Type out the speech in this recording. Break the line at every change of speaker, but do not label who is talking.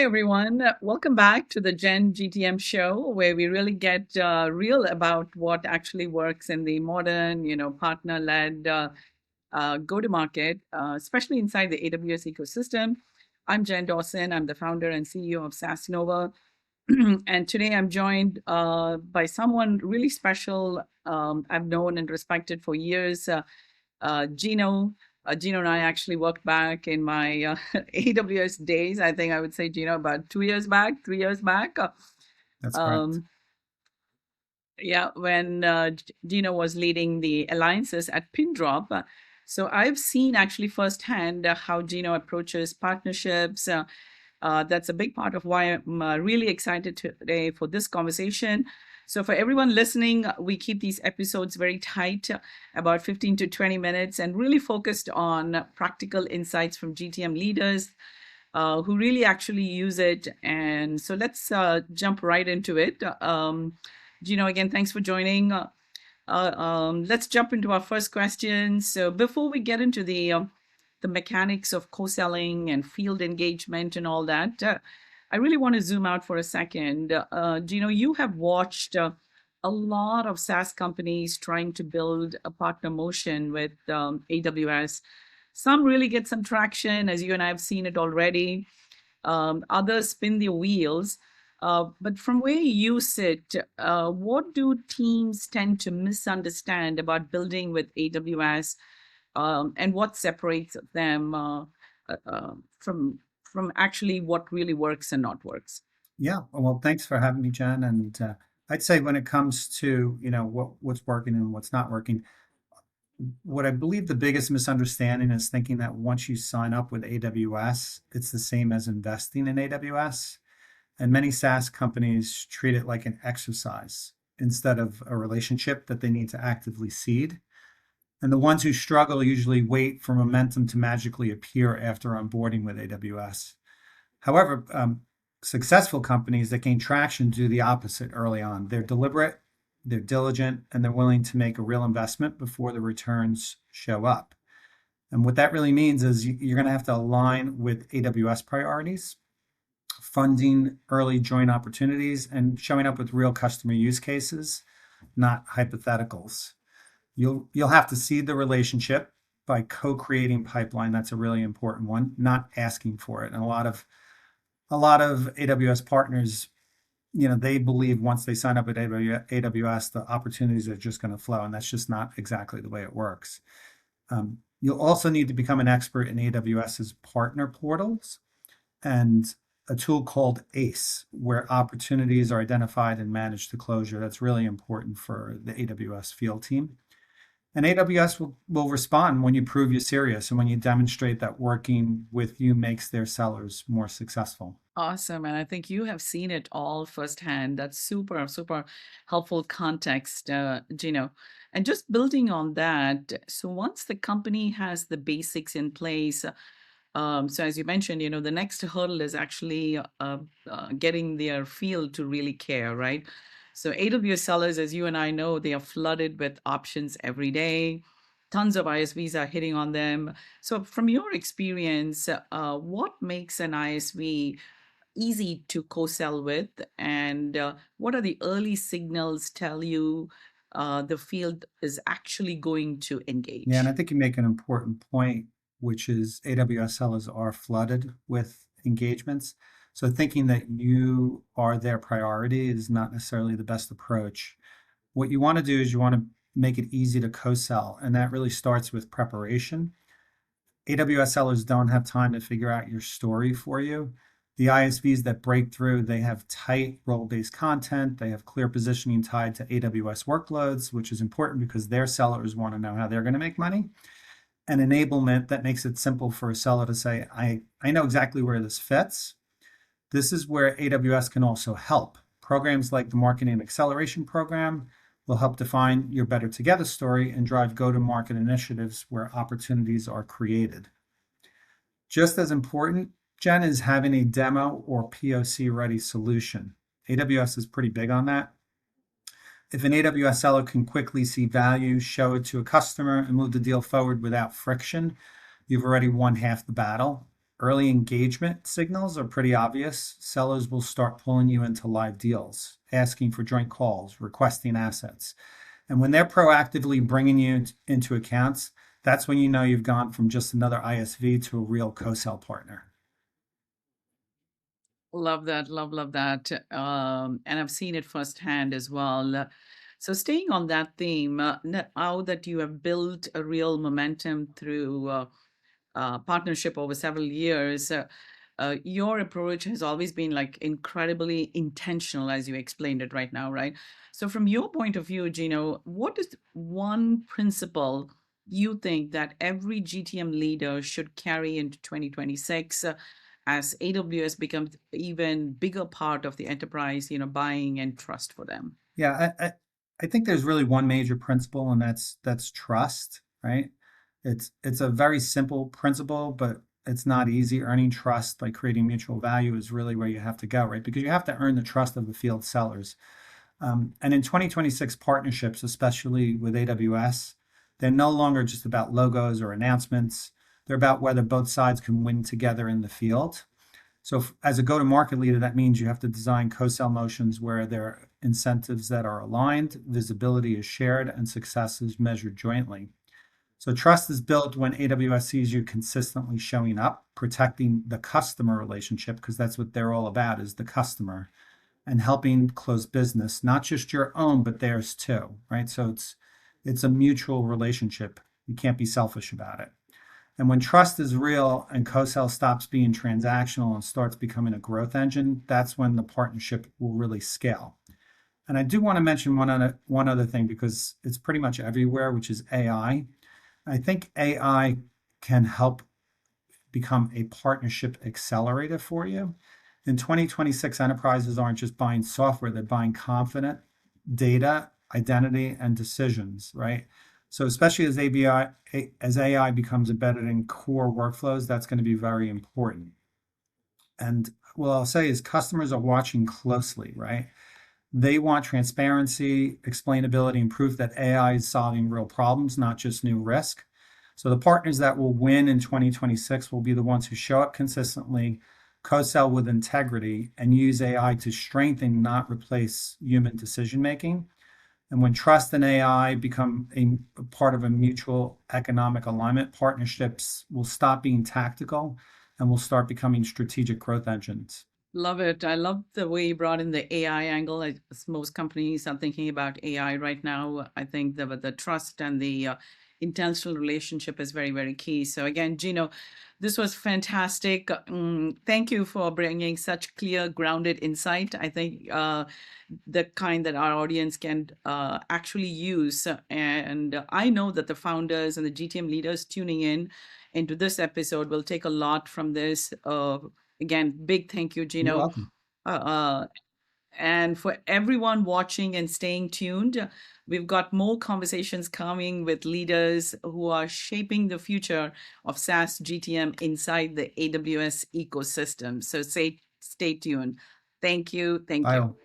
everyone. Welcome back to the Gen GTM show, where we really get real about what actually works in the modern, partner-led go-to-market, especially inside the AWS ecosystem. I'm Jen Dawson. I'm the founder and CEO of SaaSNova. And today I'm joined by someone really special I've known and respected for years, Gino. Gino and I actually worked back in my AWS days. I think I would say, Gino, about 2 years back, 3 years back.
That's correct.
Um, yeah, when Gino was leading the alliances at Pindrop. So I've seen actually firsthand how Gino approaches partnerships. That's a big part of why I'm really excited today for this conversation. So, for everyone listening, we keep these episodes very tight, about 15 to 20 minutes, and really focused on practical insights from GTM leaders who really actually use it. And so, let's jump right into it. Gino, again, thanks for joining. Let's jump into our first question. So, before we get into the mechanics of co-selling and field engagement and all that, I really want to zoom out for a second. Gino, you have watched a lot of SaaS companies trying to build a partner motion with AWS. Some really get some traction, as you and I have seen it already. Others spin their wheels. But from where you sit, what do teams tend to misunderstand about building with AWS, and what separates them from actually what really works and not works?
Yeah. Well, thanks for having me, Jen. And I'd say when it comes to, what's working and what's not working, what I believe the biggest misunderstanding is thinking that once you sign up with AWS, it's the same as investing in AWS. And many SaaS companies treat it like an exercise instead of a relationship that they need to actively seed. And the ones who struggle usually wait for momentum to magically appear after onboarding with AWS. However, successful companies that gain traction do the opposite early on. They're deliberate, they're diligent, and they're willing to make a real investment before the returns show up. And what that really means is you're going to have to align with AWS priorities, funding early joint opportunities, and showing up with real customer use cases, not hypotheticals. You'll have to seed the relationship by co-creating pipeline. That's a really important one, not asking for it. And a lot of AWS partners, they believe once they sign up at AWS, the opportunities are just going to flow, and that's just not exactly the way it works. You'll also need to become an expert in AWS's partner portals and a tool called ACE, where opportunities are identified and managed to closure. That's really important for the AWS field team. And AWS will respond when you prove you're serious and when you demonstrate that working with you makes their sellers more successful.
Awesome. And I think you have seen it all firsthand. That's super, super helpful context, Gino. And just building on that, so once the company has the basics in place, so as you mentioned, the next hurdle is actually getting their field to really care, right? So AWS sellers, as you and I know, they are flooded with options every day. Tons of ISVs are hitting on them. So from your experience, what makes an ISV easy to co-sell with, and what are the early signals tell you the field is actually going to
Yeah, and I
engage?
think you make an important point, which is AWS sellers are flooded with engagements. So thinking that you are their priority is not necessarily the best approach. What you want to do is you want to make it easy to co-sell, and that really starts with preparation. AWS sellers don't have time to figure out your story for you. The ISVs that break through, they have tight role-based content. They have clear positioning tied to AWS workloads, which is important because their sellers want to know how they're going to make money. And enablement that makes it simple for a seller to say, I know exactly where this fits. This is where AWS can also help. Programs like the Marketing Acceleration Program will help define your Better Together story and drive go-to-market initiatives where opportunities are created. Just as important, Jen, is having a demo or POC ready solution. AWS is pretty big on that. If an AWS seller can quickly see value, show it to a customer, and move the deal forward without friction, you've already won half the battle. early engagement signals are pretty obvious. Sellers will start pulling you into live deals, asking for joint calls, requesting assets. And when they're proactively bringing you into accounts, that's when you know you've gone from just another ISV to a real co-sell partner.
Love that. Love that. And I've seen it firsthand as well. So, staying on that theme, now that you have built a real momentum through partnership over several years, your approach has always been like incredibly intentional, as you explained it right now, right? So, from your point of view, Gino, what is one principle you think that every GTM leader should carry into 2026 as AWS becomes even bigger part of the enterprise, buying and trust for them?
Yeah, I think there's really one major principle, and that's trust, right? It's a very simple principle, but it's not easy. Earning trust by creating mutual value is really where you have to go, right? Because you have to earn the trust of the field sellers. And in 2026 partnerships, especially with AWS, they're no longer just about logos or announcements. They're about whether both sides can win together in the field. So as a go-to-market leader, that means you have to design co-sell motions where there are incentives that are aligned, visibility is shared, and success is measured jointly. So trust is built when AWS sees you consistently showing up, protecting the customer relationship, because that's what they're all about, is the customer, and helping close business, not just your own, but theirs too, right? So it's a mutual relationship. You can't be selfish about it. And when trust is real and co-sell stops being transactional and starts becoming a growth engine, that's when the partnership will really scale. And I do want to mention one other thing because it's pretty much everywhere, which is AI. I think AI can help become a partnership accelerator for you. In 2026, enterprises aren't just buying software, they're buying confident data, identity, and decisions, right? So especially as AI becomes embedded in core workflows, that's going to be very important. And what I'll say is customers are watching closely, right? They want transparency, explainability, and proof that AI is solving real problems, not just new risk. So the partners that will win in 2026 will be the ones who show up consistently, co-sell with integrity, and use AI to strengthen, not replace human decision making. And when trust and AI become a part of a mutual economic alignment, partnerships will stop being tactical and will start becoming strategic growth engines.
Love it. I love the way you brought in the AI angle. Most companies are thinking about AI right now. I think the trust and the intentional relationship is very, very key. So again, Gino, this was fantastic. Thank you for bringing such clear, grounded insight. I think the kind that our audience can actually use. And I know that the founders and the GTM leaders tuning in into this episode will take a lot from this. Again, big thank you,
You're
Gino.
welcome.
Uh, uh, and for everyone watching and staying tuned, we've got more conversations coming with leaders who are shaping the future of SaaS GTM inside the AWS ecosystem. So stay tuned. Thank you. Thank
Bye
you.
all.